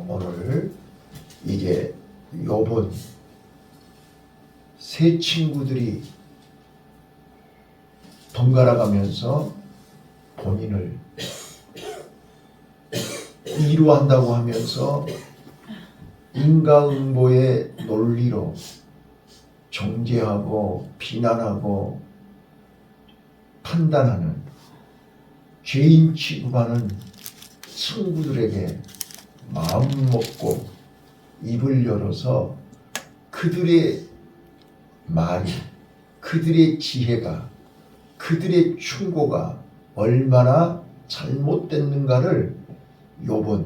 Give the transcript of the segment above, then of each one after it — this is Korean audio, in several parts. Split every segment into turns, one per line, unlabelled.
오늘 이제 욥은 세 친구들이 번갈아 가면서 본인을 위로한다고 하면서 인과응보의 논리로 정죄하고 비난하고 판단하는 죄인 취급하는 친구들에게 마음 먹고 입을 열어서 그들의 말이, 그들의 지혜가, 그들의 충고가 얼마나 잘못됐는가를 욥은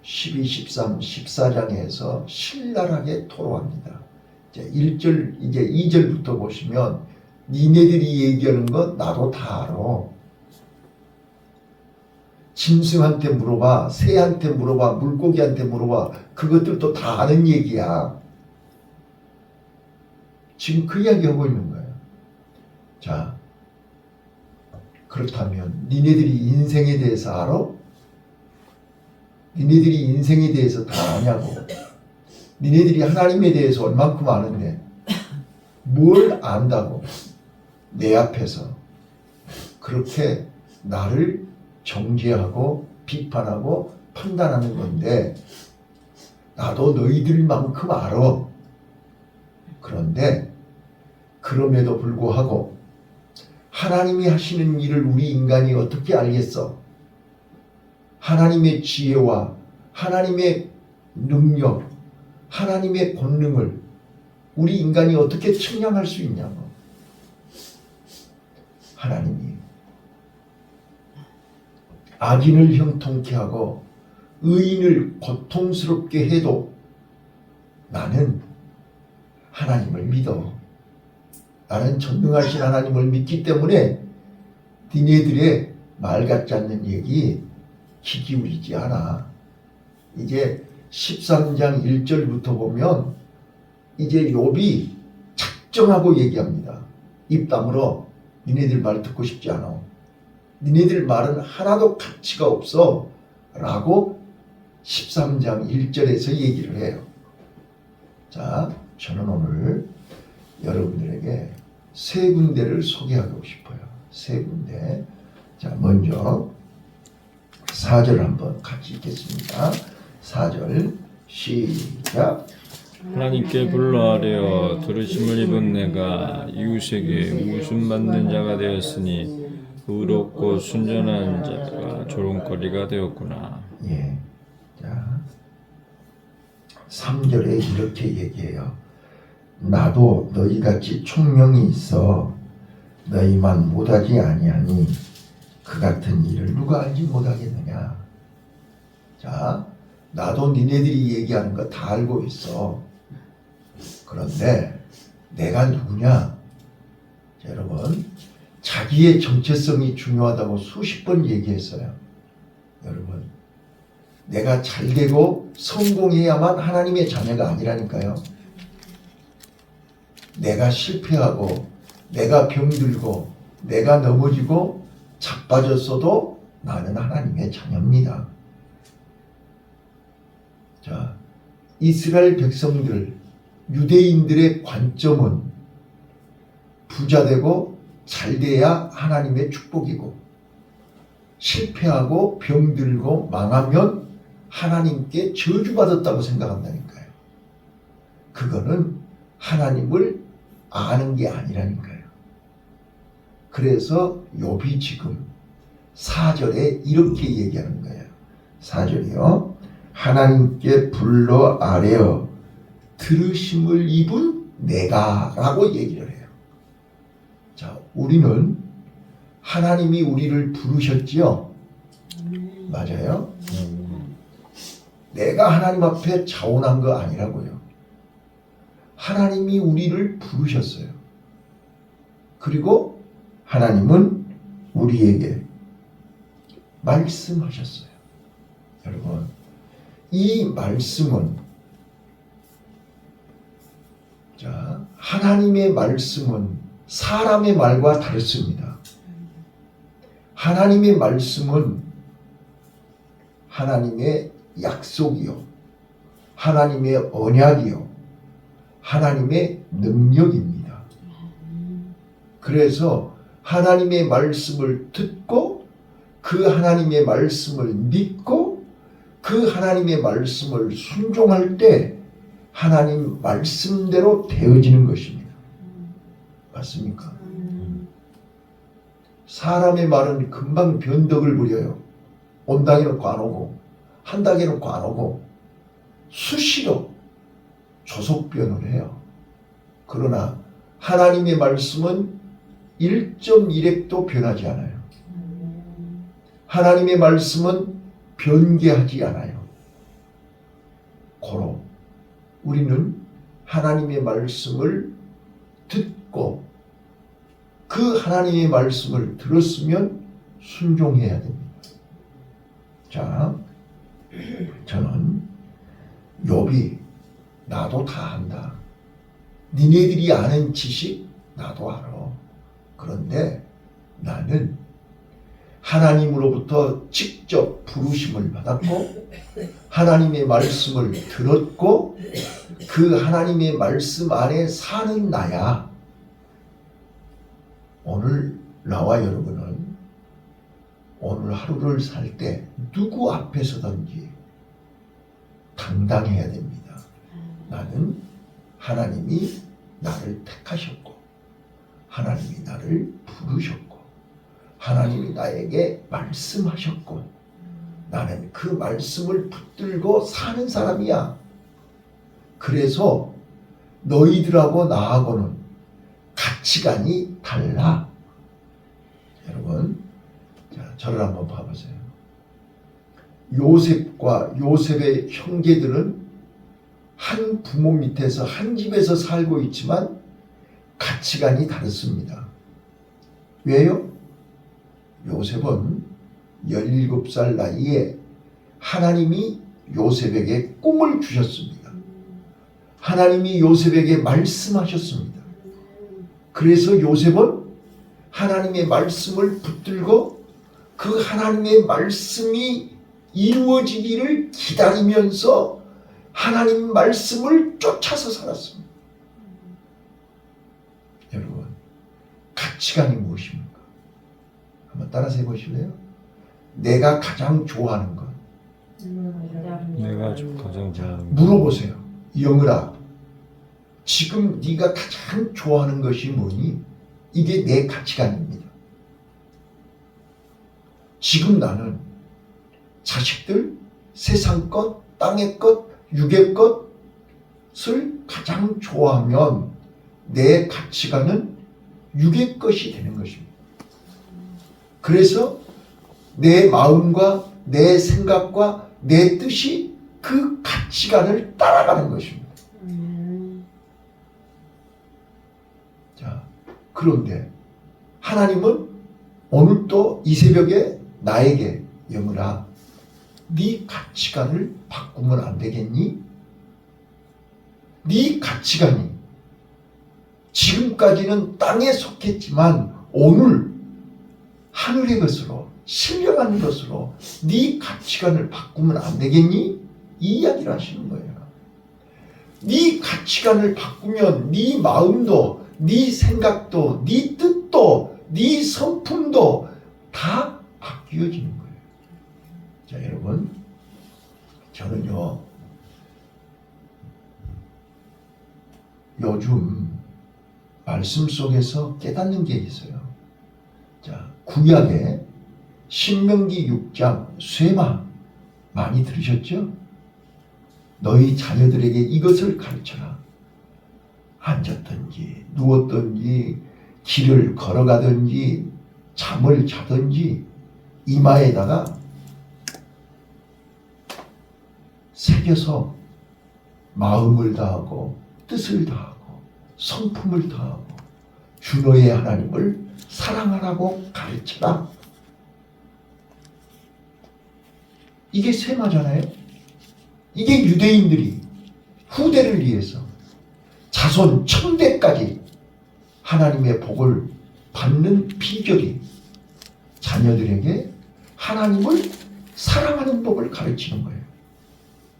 12, 13, 14장에서 신랄하게 토로합니다. 이제 2절부터 보시면 니네들이 얘기하는 건 나도 다 알아. 짐승한테 물어봐, 새한테 물어봐, 물고기한테 물어봐. 그것들도 다 아는 얘기야. 지금 그 이야기하고 있는 거예요. 자, 그렇다면 니네들이 인생에 대해서 알아? 니네들이 인생에 대해서 다 아냐고. 니네들이 하나님에 대해서 얼만큼 아는데 뭘 안다고 내 앞에서 그렇게 나를 정죄하고 비판하고 판단하는 건데, 나도 너희들만큼 알아. 그런데 그럼에도 불구하고 하나님이 하시는 일을 우리 인간이 어떻게 알겠어? 하나님의 지혜와 하나님의 능력, 하나님의 권능을 우리 인간이 어떻게 측량할 수 있냐고. 하나님이 악인을 형통케 하고 의인을 고통스럽게 해도 나는 하나님을 믿어. 나는 전능하신 하나님을 믿기 때문에 니네들의 말 같지 않는 얘기 귀 기울이지 않아. 이제 13장 1절부터 보면 이제 욥이 작정하고 얘기합니다. 입 다물어. 니네들 말 듣고 싶지 않아. 니네들 말은 하나도 가치가 없어. 라고 13장 1절에서 얘기를 해요. 자, 저는 오늘 여러분들에게 세 군데를 소개하고 싶어요. 세 군데. 자, 먼저 4절 한번 같이 읽겠습니다. 4절 시작.
하나님께 불러 아뢰어 들으심을 입은 내가 이웃에게 웃음 받는 자가 되었으니 의롭고 순전한 자가 조롱거리가 되었구나.
예. 자, 3절에 이렇게 얘기해요. 나도 너희같이 총명이 있어 너희만 못하지 아니하니 그 같은 일을 누가 알지 못하겠느냐. 자, 나도 니네들이 얘기하는 거 다 알고 있어. 그런데 내가 누구냐? 자, 여러분, 자기의 정체성이 중요하다고 수십 번 얘기했어요. 여러분, 내가 잘되고 성공해야만 하나님의 자녀가 아니라니까요. 내가 실패하고 내가 병들고 내가 넘어지고 자빠졌어도 나는 하나님의 자녀입니다. 자, 이스라엘 백성들, 유대인들의 관점은 부자되고 잘돼야 하나님의 축복이고, 실패하고 병들고 망하면 하나님께 저주받았다고 생각한다니까요. 그거는 하나님을 아는 게 아니라니까요. 그래서 욥이 지금 4절에 이렇게 얘기하는 거예요. 4절이요. 하나님께 불러 아뢰어 들으심을 입은 내가 라고 얘기를 해요. 자, 우리는 하나님이 우리를 부르셨지요? 맞아요? 내가 하나님 앞에 자원한 거 아니라고요. 하나님이 우리를 부르셨어요. 그리고 하나님은 우리에게 말씀하셨어요. 여러분, 이 말씀은, 자, 하나님의 말씀은 사람의 말과 다릅니다. 하나님의 말씀은 하나님의 약속이요, 하나님의 언약이요, 하나님의 능력입니다. 그래서 하나님의 말씀을 듣고 그 하나님의 말씀을 믿고 그 하나님의 말씀을 순종할 때 하나님 말씀대로 되어지는 것입니다. 맞습니까? 사람의 말은 금방 변덕을 부려요. 온당해 놓고 안 오고 한당해 놓고 안 오고 수시로 조속변을 해요. 그러나 하나님의 말씀은 1.1핵도 변하지 않아요. 하나님의 말씀은 변개하지 않아요. 고로 우리는 하나님의 말씀을 듣고 그 하나님의 말씀을 들었으면 순종해야 됩니다. 자, 저는 욥이 나도 다 안다. 니네들이 아는 지식 나도 알아. 그런데 나는 하나님으로부터 직접 부르심을 받았고 하나님의 말씀을 들었고 그 하나님의 말씀 안에 사는 나야. 오늘 나와 여러분은 오늘 하루를 살 때 누구 앞에서든지 당당해야 됩니다. 나는 하나님이 나를 택하셨고 하나님이 나를 부르셨고 하나님이 나에게 말씀하셨고 나는 그 말씀을 붙들고 사는 사람이야. 그래서 너희들하고 나하고는 가치관이 달라. 여러분, 자, 저를 한번 봐보세요. 요셉과 요셉의 형제들은 한 부모 밑에서 한 집에서 살고 있지만 가치관이 다릅니다. 왜요? 요셉은 17살 나이에 하나님이 요셉에게 꿈을 주셨습니다. 하나님이 요셉에게 말씀하셨습니다. 그래서 요셉은 하나님의 말씀을 붙들고 그 하나님의 말씀이 이루어지기를 기다리면서 하나님 말씀을 쫓아서 살았습니다. 여러분, 가치관이 무엇입니까? 한번 따라서 해보실래요? 내가 가장 좋아하는 것.
내가 가장 좋아하는
물어보세요. 영을아, 지금 네가 가장 좋아하는 것이 뭐니? 이게 내 가치관입니다. 지금 나는 자식들, 세상 것, 땅의 것, 육의 것을 가장 좋아하면 내 가치관은 육의 것이 되는 것입니다. 그래서 내 마음과 내 생각과 내 뜻이 그 가치관을 따라가는 것입니다. 자, 그런데 하나님은 오늘 또 이 새벽에 나에게 영으라, 네 가치관을 바꾸면 안 되겠니? 네 가치관이 지금까지는 땅에 속했지만 오늘 하늘의 것으로 신령한 것으로 네 가치관을 바꾸면 안 되겠니? 이 이야기를 하시는 거예요. 네 가치관을 바꾸면 네 마음도 네 생각도 네 뜻도 네 성품도 다 바뀌어지는 거예요. 자, 여러분, 저는요 요즘 말씀 속에서 깨닫는 게 있어요. 자, 구약에 신명기 6장 쇠마 많이 들으셨죠? 너희 자녀들에게 이것을 가르쳐라. 앉았든지 누웠든지 길을 걸어가든지 잠을 자든지 이마에다가 새겨서 마음을 다하고 뜻을 다하고 성품을 다하고 주 너의 하나님을 사랑하라고 가르쳐라. 이게 쇠마잖아요. 이게 유대인들이 후대를 위해서 자손 천대까지 하나님의 복을 받는 비결이 자녀들에게 하나님을 사랑하는 법을 가르치는 거예요.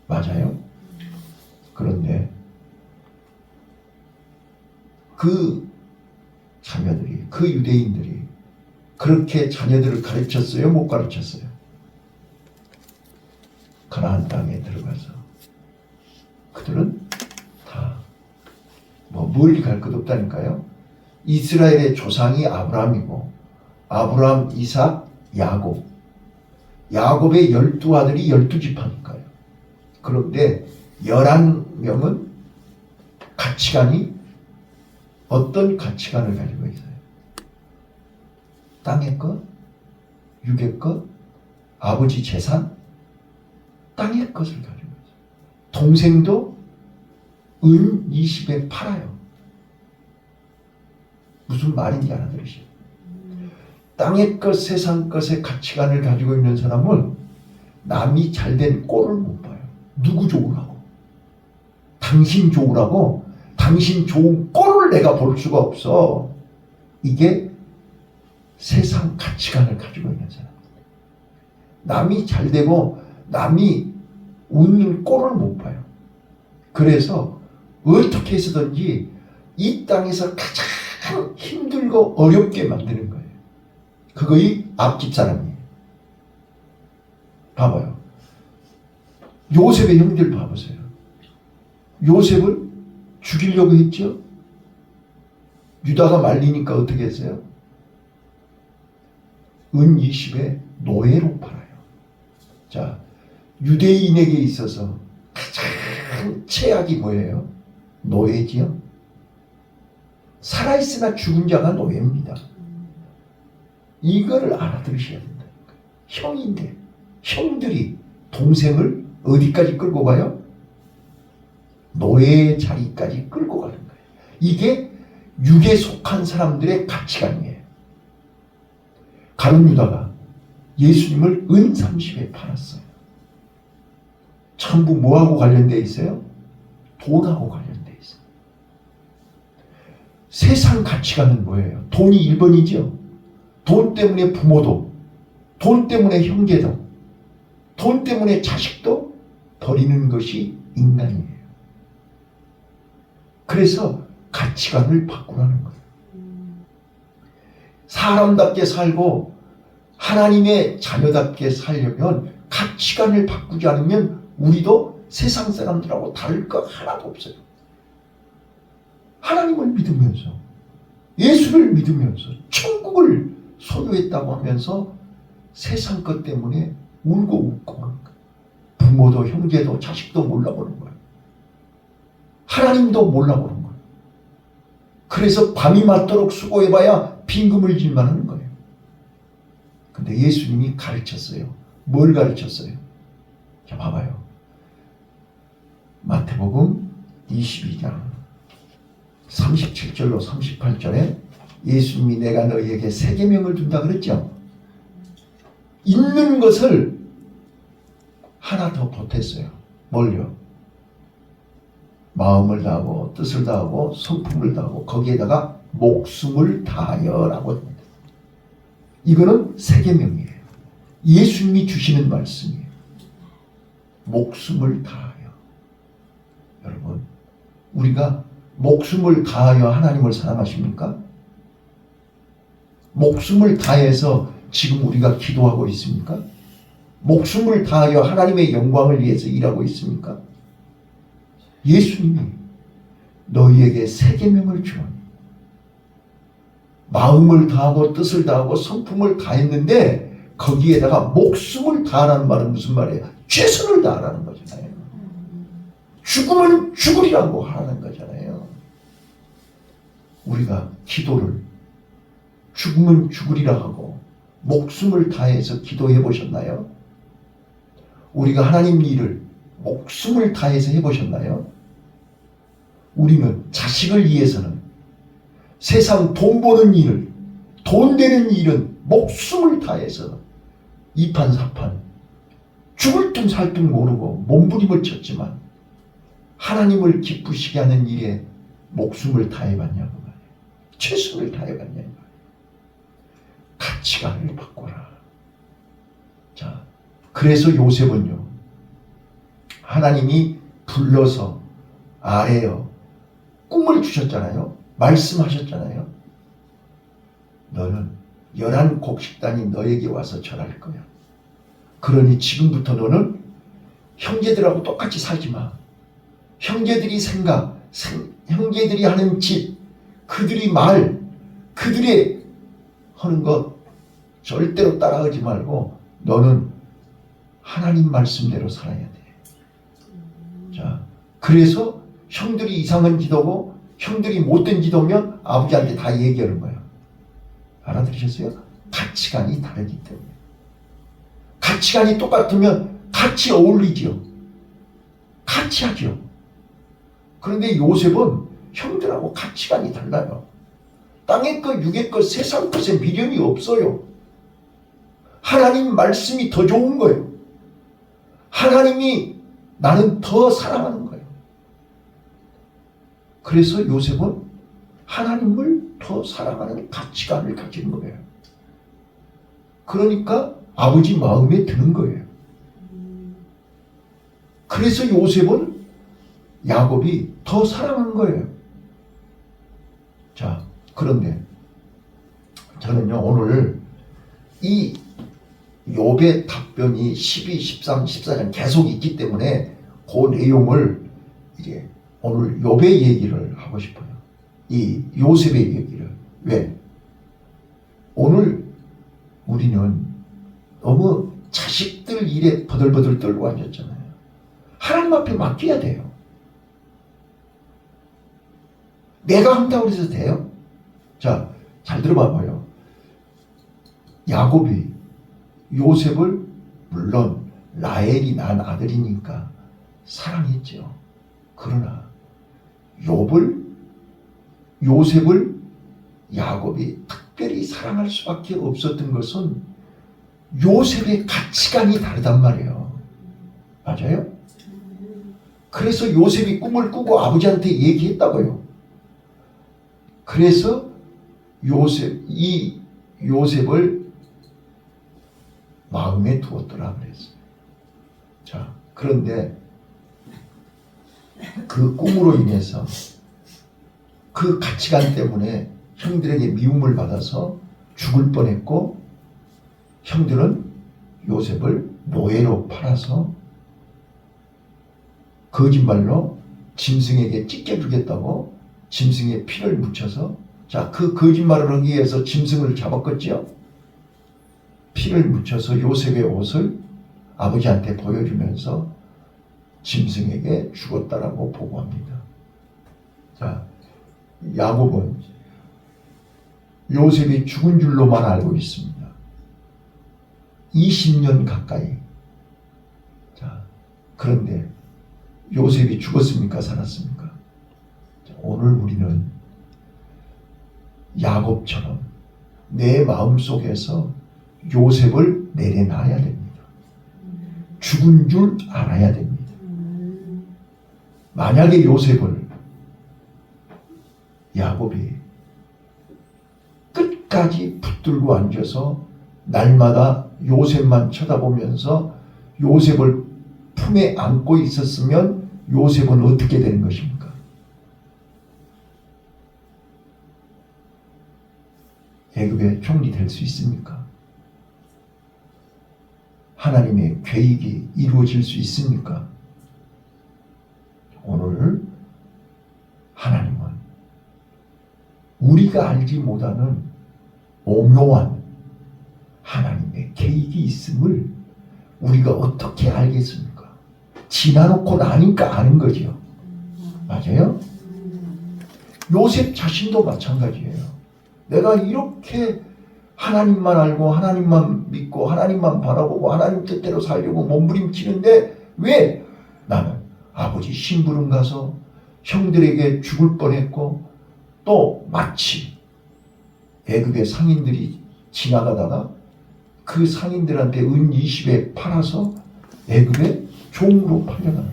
맞아요? 그런데 그 자녀들이, 그 유대인들이 그렇게 자녀들을 가르쳤어요? 못 가르쳤어요? 가나안 땅에 들어가서 그들은 다 멀리 갈 것 없다니까요. 이스라엘의 조상이 아브라함이고 아브라함, 이삭, 야곱. 야곱의 12아들이 12지파니까요. 그런데 11명은 가치관이 어떤 가치관을 가지고 있어요? 땅의 것, 육의 것, 아버지 재산, 땅의 것을 가지고 있어요. 동생도 은 20에 팔아요. 무슨 말인지 알아들으시죠? 땅의 것, 세상 것의 가치관을 가지고 있는 사람은 남이 잘된 꼴을 못 봐요. 누구 좋으라고? 당신 좋으라고? 당신 좋은 꼴을 내가 볼 수가 없어. 이게 세상 가치관을 가지고 있는 사람. 남이 잘되고 남이 웃는 꼴을 못 봐요. 그래서 어떻게 해서든지 이 땅에서 가장 힘들고 어렵게 만드는 거예요. 그거의 앞집 사람이에요. 봐봐요. 요셉의 형들 봐보세요. 요셉을 죽이려고 했죠. 유다가 말리니까 어떻게 했어요? 은 20에 노예로 팔아요. 자, 유대인에게 있어서 가장 최악이 뭐예요? 노예지요. 살아있으나 죽은 자가 노예입니다. 이거를 알아들으셔야 된다. 형인데 형들이 동생을 어디까지 끌고 가요? 노예의 자리까지 끌고 가는 거예요. 이게 육에 속한 사람들의 가치관이에요. 가룟 유다가 예수님을 은 30에 팔았어요. 전부 뭐하고 관련되어 있어요? 돈하고 관련되어 있어요. 세상 가치관은 뭐예요? 돈이 1번이죠. 돈 때문에 부모도, 돈 때문에 형제도, 돈 때문에 자식도 버리는 것이 인간이에요. 그래서 가치관을 바꾸라는 거예요. 사람답게 살고 하나님의 자녀답게 살려면 가치관을 바꾸지 않으면 우리도 세상 사람들하고 다를 거 하나도 없어요. 하나님을 믿으면서 예수를 믿으면서 천국을 소유했다고 하면서 세상 것 때문에 울고 웃고 하는 거예요. 부모도 형제도 자식도 몰라보는 거예요. 하나님도 몰라보는 거예요. 그래서 밤이 맞도록 수고해봐야 빈금을 질만 하는 거예요. 근데 예수님이 가르쳤어요. 뭘 가르쳤어요? 자, 봐봐요. 마태복음 22장 37절로 38절에 예수님이 내가 너희에게 세 계명을 준다 그랬죠. 있는 것을 하나 더 보탰어요. 뭘요? 마음을 다하고 뜻을 다하고 성품을 다하고 거기에다가 목숨을 다하여라고 합니다. 이거는 세 계명이에요. 예수님이 주시는 말씀이에요. 목숨을 다하여. 여러분, 우리가 목숨을 다하여 하나님을 사랑하십니까? 목숨을 다해서 지금 우리가 기도하고 있습니까? 목숨을 다하여 하나님의 영광을 위해서 일하고 있습니까? 예수님이 너희에게 세 계명을 주었니. 마음을 다하고 뜻을 다하고 성품을 다했는데 거기에다가 목숨을 다하라는 말은 무슨 말이에요? 최선을 다하라는 거잖아요. 죽으면 죽으리라고 하라는 거잖아요. 우리가 기도를 죽으면 죽으리라 하고 목숨을 다해서 기도해 보셨나요? 우리가 하나님 일을 목숨을 다해서 해보셨나요? 우리는 자식을 위해서는 세상 돈 버는 일을, 돈 되는 일은 목숨을 다해서 이판사판 죽을 둥 살 둥 모르고 몸부림을 쳤지만 하나님을 기쁘시게 하는 일에 목숨을 다해봤냐고 말이에요. 최선을 다해봤냐고 말이에요. 가치관을 바꿔라. 자, 그래서 요셉은요, 하나님이 불러서 아래요 꿈을 주셨잖아요. 말씀하셨잖아요. 너는 11곡식단이 너에게 와서 절할 거야. 그러니 지금부터 너는 형제들하고 똑같이 살지 마. 형제들이 생각, 형제들이 하는 짓, 그들이 말, 그들의 하는 것 절대로 따라가지 말고 너는 하나님 말씀대로 살아야 돼. 자, 그래서 형들이 이상한 지도고 형들이 못된 지도면 아버지한테 다 얘기하는 거예요. 알아들으셨어요? 가치관이 다르기 때문에. 가치관이 똑같으면 같이 어울리죠. 같이 하죠. 그런데 요셉은 형들하고 가치관이 달라요. 땅의 것, 육의 것, 세상 것에 미련이 없어요. 하나님 말씀이 더 좋은 거예요. 하나님이 나는 더 사랑하는 거예요. 그래서 요셉은 하나님을 더 사랑하는 가치관을 가진 거예요. 그러니까 아버지 마음에 드는 거예요. 그래서 요셉은 야곱이 더 사랑한 거예요. 자, 그런데 저는요 오늘 이 욥의 답변이 12, 13, 14장 계속 있기 때문에 그 내용을 이제 오늘 욥의 얘기를 하고 싶어요. 이 요셉의 얘기를. 왜? 오늘 우리는 너무 자식들 일에 버들버들 떨고 앉았잖아요. 하나님 앞에 맡겨야 돼요. 내가 한다고 해서 돼요? 자, 잘 들어봐봐요. 야곱이 요셉을 물론 라헬이 낳은 아들이니까 사랑했죠. 그러나 요셉을 야곱이 특별히 사랑할 수밖에 없었던 것은 요셉의 가치관이 다르단 말이에요. 맞아요? 그래서 요셉이 꿈을 꾸고 아버지한테 얘기했다고요. 그래서 요셉을 마음에 두었더라 그랬어요. 자, 그런데 그 꿈으로 인해서 그 가치관 때문에 형들에게 미움을 받아서 죽을 뻔했고 형들은 요셉을 노예로 팔아서 거짓말로 짐승에게 찢겨주겠다고 짐승에 피를 묻혀서 자, 그 거짓말을 하기 위해서 짐승을 잡았겠죠. 피를 묻혀서 요셉의 옷을 아버지한테 보여주면서 짐승에게 죽었다라고 보고합니다. 자, 야곱은 요셉이 죽은 줄로만 알고 있습니다. 20년 가까이. 자, 그런데 요셉이 죽었습니까? 살았습니까? 자, 오늘 우리는 야곱처럼 내 마음속에서 요셉을 내려놔야 됩니다. 죽은 줄 알아야 됩니다. 만약에 요셉을 야곱이 끝까지 붙들고 앉아서 날마다 요셉만 쳐다보면서 요셉을 품에 안고 있었으면 요셉은 어떻게 되는 것입니까? 애굽의 총리 될 수 있습니까? 하나님의 계획이 이루어질 수 있습니까? 오늘 하나님은 우리가 알지 못하는 오묘한 하나님의 계획이 있음을 우리가 어떻게 알겠습니까? 지나놓고 나니까 아는 거죠. 맞아요? 요셉 자신도 마찬가지예요. 내가 이렇게 하나님만 알고 하나님만 믿고 하나님만 바라보고 하나님 뜻대로 살려고 몸부림치는데 왜 나는 아버지 심부름 가서 형들에게 죽을 뻔했고 또 마치 애굽의 상인들이 지나가다가 그 상인들한테 은 20에 팔아서 애굽의 종으로 팔려가는 거예요.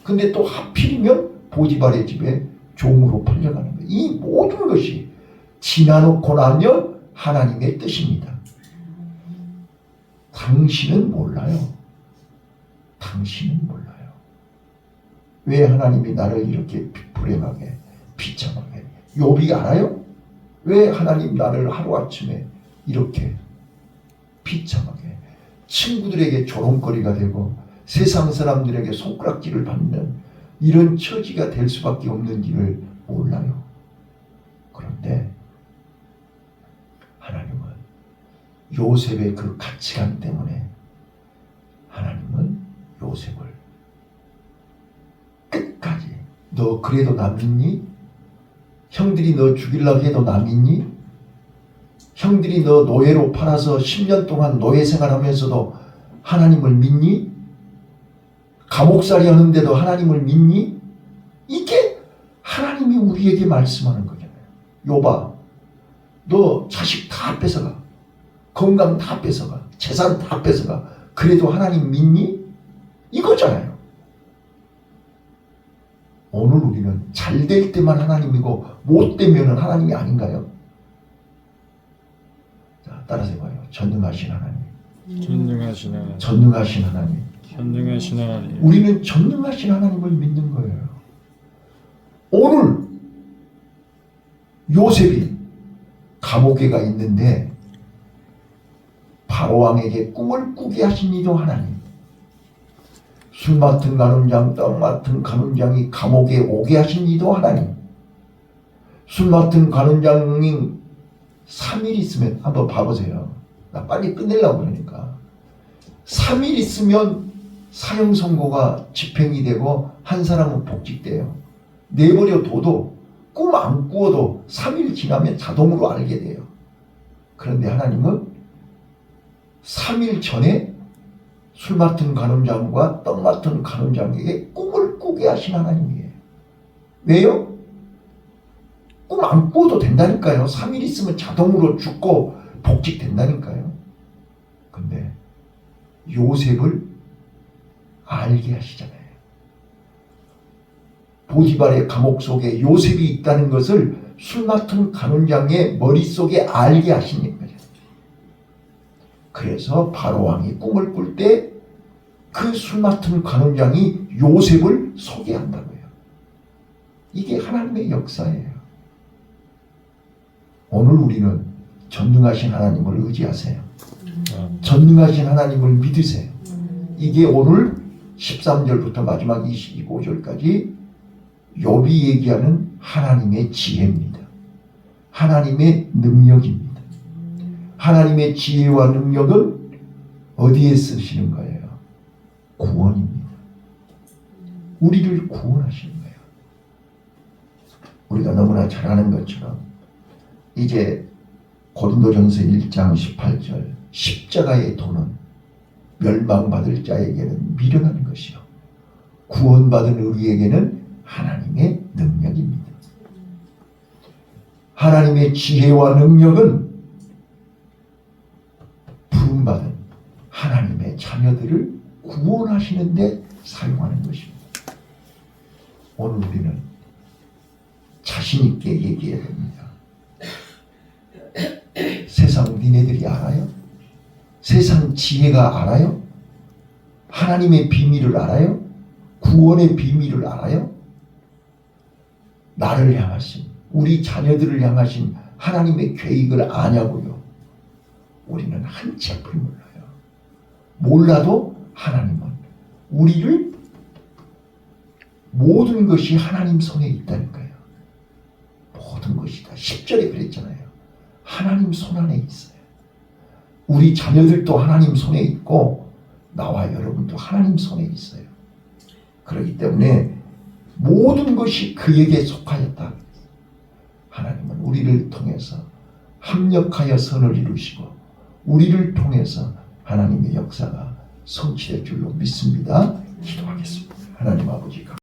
근데 또 하필이면 보디발의 집에 종으로 팔려가는 거예요. 이 모든 것이 지나놓고 나면 하나님의 뜻입니다. 당신은 몰라요. 당신은 몰라요. 왜 하나님이 나를 이렇게 불행하게 비참하게 욥이 알아요? 왜 하나님 나를 하루아침에 이렇게 비참하게 친구들에게 조롱거리가 되고 세상 사람들에게 손가락질을 받는 이런 처지가 될 수밖에 없는지를 몰라요. 그런데 하나님은 요셉의 그 가치관 때문에 하나님은 요셉을 끝까지 너 그래도 나 믿니? 형들이 너 죽이려고 해도 나 믿니? 형들이 너 노예로 팔아서 10년 동안 노예 생활하면서도 하나님을 믿니? 감옥살이 하는데도 하나님을 믿니? 이게 하나님이 우리에게 말씀하는 거잖아요. 욥아, 너 자식 다 뺏어가, 건강 다 뺏어가, 재산 다 뺏어가, 그래도 하나님 믿니? 이거잖아요. 오늘 우리는 잘 될 때만 하나님이고 못 되면 하나님이 아닌가요? 자, 따라서 해봐요. 전능하신 하나님.
전능하신 하나님.
전능하신 하나님.
전능하신 하나님.
우리는 전능하신 하나님을 믿는 거예요. 오늘 요셉이 감옥에 가 있는데 바로왕에게 꿈을 꾸게 하신 이도 하나님. 술 맡은 간운장, 떡 맡은 간운장이 감옥에 오게 하신 이도 하나님. 술 맡은 간운장이 3일 있으면 한번 봐보세요. 나 빨리 끝내려고 그러니까 3일 있으면 사형 선고가 집행이 되고 한 사람은 복직돼요. 내버려 둬도 꿈 안 꾸어도 3일 지나면 자동으로 알게 돼요. 그런데 하나님은 3일 전에 술 맡은 간원장과 떡 맡은 간원장에게 꿈을 꾸게 하신 하나님이에요. 왜요? 꿈 안 꾸어도 된다니까요. 3일 있으면 자동으로 죽고 복직된다니까요. 근데 요셉을 알게 하시잖아요. 보디발의 감옥 속에 요셉이 있다는 것을 술 맡은 간원장의 머릿속에 알게 하시는 거죠. 그래서 바로왕이 꿈을 꿀 때 그 술 맡은 간원장이 요셉을 소개한다고요. 이게 하나님의 역사예요. 오늘 우리는 전능하신 하나님을 의지하세요. 전능하신 하나님을 믿으세요. 이게 오늘 13절부터 마지막 25절까지 욥이 얘기하는 하나님의 지혜입니다. 하나님의 능력입니다. 하나님의 지혜와 능력은 어디에 쓰시는 거예요? 구원입니다. 우리를 구원하시는 거예요. 우리가 너무나 잘 아는 것처럼 이제 고린도전서 1장 18절 십자가의 도는 멸망받을 자에게는 미련한 것이요 구원받은 우리에게는 하나님의 능력입니다. 하나님의 지혜와 능력은 부름받은 하나님의 자녀들을 구원하시는 데 사용하는 것입니다. 오늘 우리는 자신 있게 얘기해야 됩니다. 세상 니네들이 알아요? 세상 지혜가 알아요? 하나님의 비밀을 알아요? 구원의 비밀을 알아요? 나를 향하신, 우리 자녀들을 향하신 하나님의 계획을 아냐고요? 우리는 한 치 앞을 몰라요. 몰라도 하나님은 우리를 모든 것이 하나님 손에 있다니까요. 모든 것이 다 10절에 그랬잖아요. 하나님 손 안에 있어요. 우리 자녀들도 하나님 손에 있고 나와 여러분도 하나님 손에 있어요. 그렇기 때문에 모든 것이 그에게 속하였다. 하나님은 우리를 통해서 합력하여 선을 이루시고 우리를 통해서 하나님의 역사가 성취될 줄로 믿습니다. 기도하겠습니다. 하나님 아버지